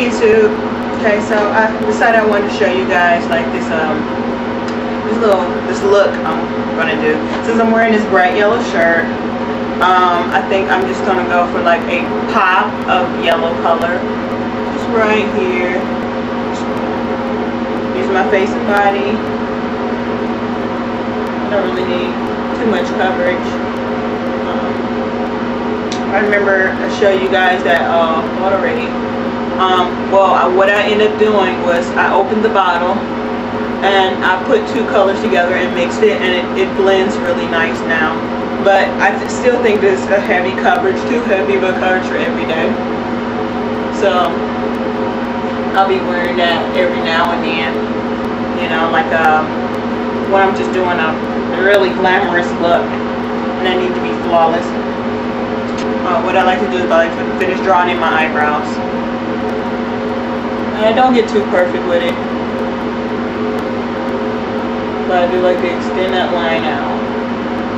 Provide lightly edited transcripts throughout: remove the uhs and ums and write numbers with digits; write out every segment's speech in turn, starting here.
Hey YouTube. Okay, so I decided I wanted to show you guys like this look I'm gonna do. Since I'm wearing this bright yellow shirt, I think I'm just gonna go for like a pop of yellow color, just right here. Use my face and body. I don't really need too much coverage. I remember I showed you guys that already. What I ended up doing was I opened the bottle and I put two colors together and mixed it, and it blends really nice now. But I still think this is a heavy coverage, too heavy of a coverage for every day. So I'll be wearing that every now and then. You know, like when I'm just doing a really glamorous look and I need to be flawless. What I like to do is I like to finish drawing in my eyebrows. And I don't get too perfect with it, but I do like to extend that line out.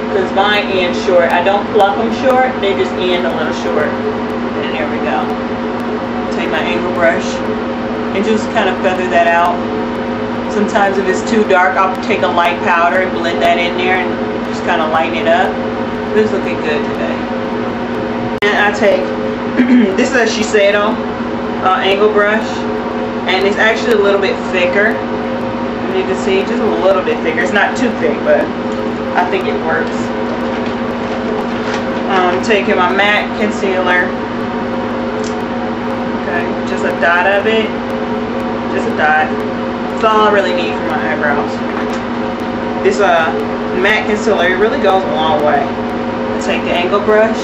Because mine ends short. I don't pluck them short, they just end a little short. And there we go. Take my angle brush and just kind of feather that out. Sometimes if it's too dark, I'll take a light powder and blend that in there and just kind of lighten it up. This is looking good today. And I take, this is a eyeshadow angle brush, and it's actually a little bit thicker. You can see, just a little bit thicker. It's not too thick, but I think it works. Taking my matte concealer, okay, just a dot of it, just a dot. That's all I really need for my eyebrows. This matte concealer, it really goes a long way. Take the angle brush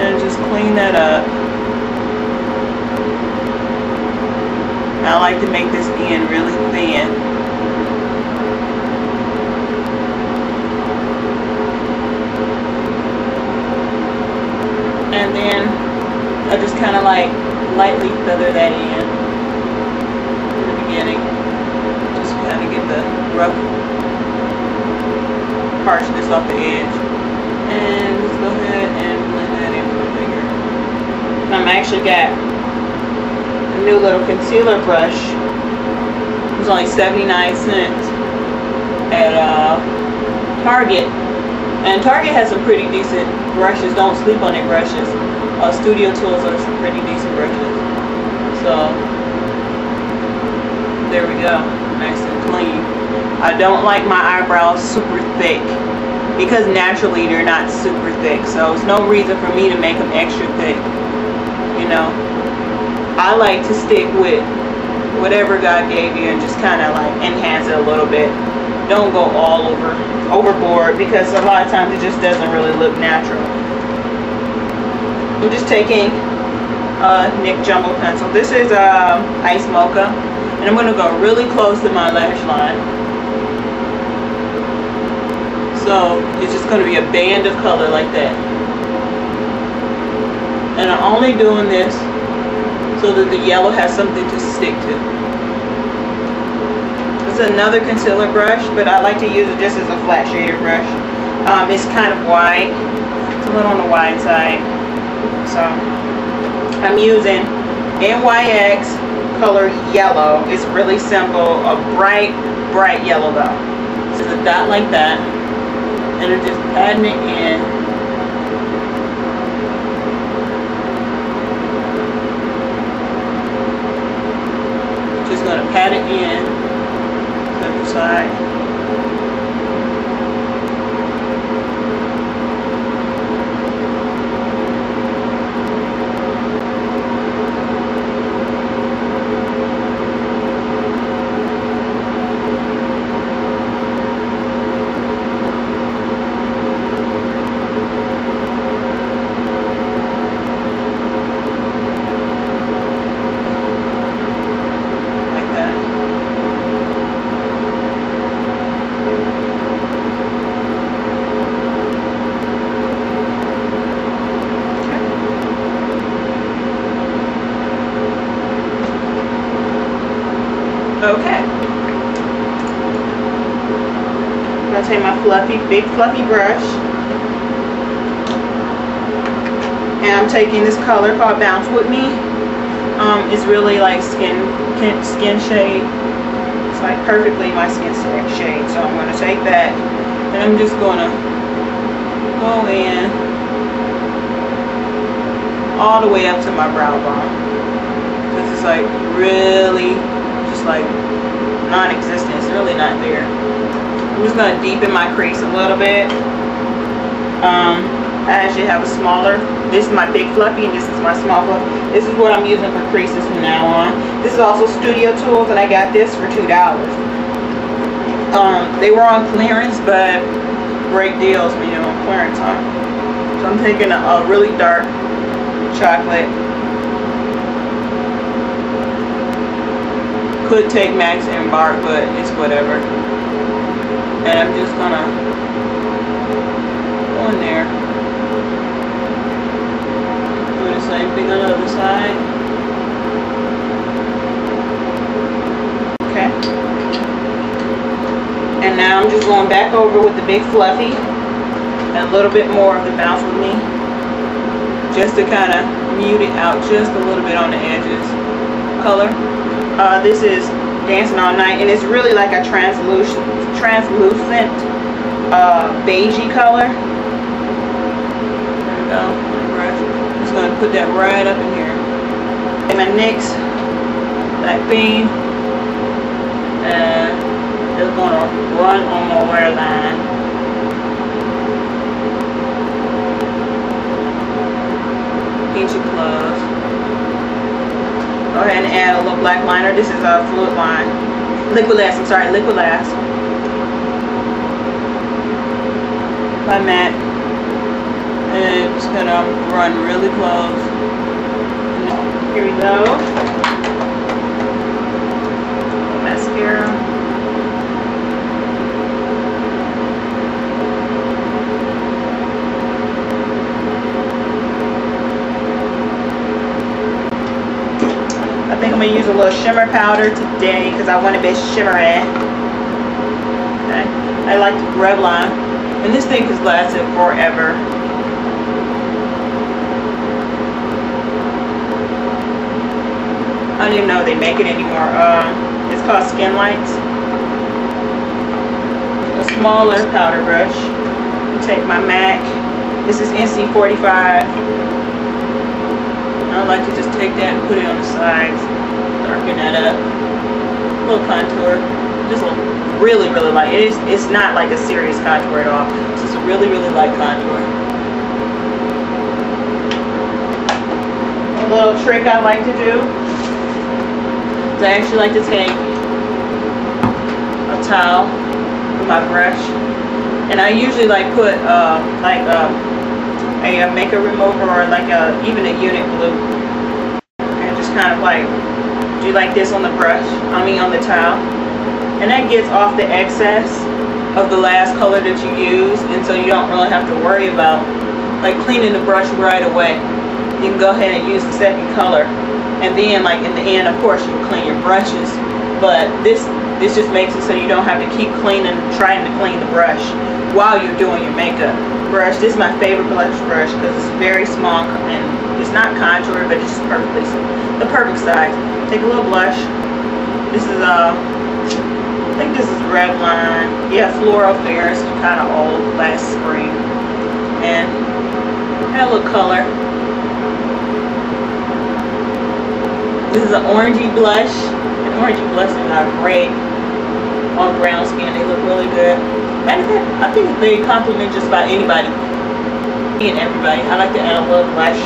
and just clean that up. I like to make this end really thin. And then I just kind of like lightly feather that in the beginning. Just kind of get the rough harshness off the edge. And just go ahead and blend that in with my finger. I'm actually got a new little concealer brush. It was only 79 cents at Target. And Target has some pretty decent brushes. Don't sleep on their brushes. Studio Tools are some pretty decent brushes. So there we go, nice and clean. I don't like my eyebrows super thick because naturally they're not super thick. So there's no reason for me to make them extra thick. You know, I like to stick with whatever God gave you and just kind of like enhance it a little bit. Don't go all overboard, because a lot of times it just doesn't really look natural. I'm just taking NYX Jumbo pencil. This is Ice Mocha, and I'm going to go really close to my lash line. So it's just going to be a band of color like that. And I'm only doing this so that the yellow has something to stick to. It's another concealer brush, but I like to use it just as a flat shader brush. It's kind of wide. It's a little on the wide side. So I'm using NYX color yellow. It's really simple. A bright yellow though. Just a dot like that. And I'm just patting it in. Just going to pat it in. Side. Okay. I'm going to take my big fluffy brush, and I'm taking this color called Bounce With Me, is really like skin shade. It's like perfectly my skin shade. So I'm going to take that and I'm just going to go in all the way up to my brow bone. Because it's like really just like non-existent. It's really not there. I'm just going to deepen my crease a little bit. I actually have a smaller. This is my big fluffy and this is my small fluffy. This is what I'm using for creases from now on. This is also Studio Tools and I got this for $2. They were on clearance, but great deals when you're on clearance on. So I'm taking a really dark chocolate. Could take Max and Bart, but it's whatever. And I'm just gonna go in there. Do the same thing on the other side. Okay. And now I'm just going back over with the big fluffy and a little bit more of the Bounce With Me, just to kind of mute it out just a little bit on the edges. Color. This is Dancing All Night, and it's really like a translucent beigey color. There we go. I'm just going to put that right up in here. And my NYX Black Bean, and it's going to run on my waterline. Peachy Gloves. Go ahead and add a little black liner. This is a fluid line. Liquid Lash, I'm sorry, Liquid Lash. By matte. And it's going to run really close. Here we go. Mascara. I think I'm going to use a little shimmer powder today because I want a bit shimmery. Okay. I like the Revlon. And this thing has lasted forever. I don't even know if they make it anymore. It's called Skin Lights. A smaller powder brush. Take my MAC. This is NC45. I like to just take that and put it on the sides, darken that up, a little contour, just a really light. It's not like a serious contour at all. It's just a really light contour. A little trick I like to do is I actually like to take a towel with my brush, and I usually like put a makeup remover or like even a unit glue, and just kind of like do like this on the brush, on the towel, and that gets off the excess of the last color that you use, and so you don't really have to worry about like cleaning the brush right away. You can go ahead and use the second color, and then like in the end, of course, you clean your brushes, but this just makes it so you don't have to keep trying to clean the brush while you're doing your makeup. Brush. This is my favorite blush brush because it's very small and it's not contour, but it's just the perfect size. Take a little blush. This is I think this is Revlon. Yeah, Floral Fair. It's kind of old, last spring. And add a little color. This is an orangey blush. And orangey blushes are great on brown skin. They look really good. Matter of fact, I think they compliment just about anybody and everybody. I like to add a little blush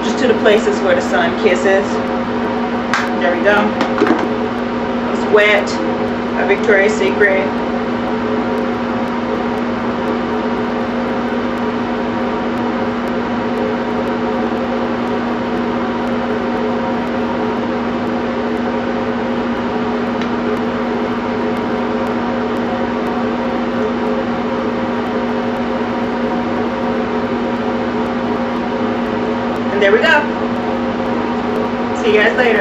just to the places where the sun kisses. There we go. It's Wet, a Victoria's Secret. There we go. See you guys later.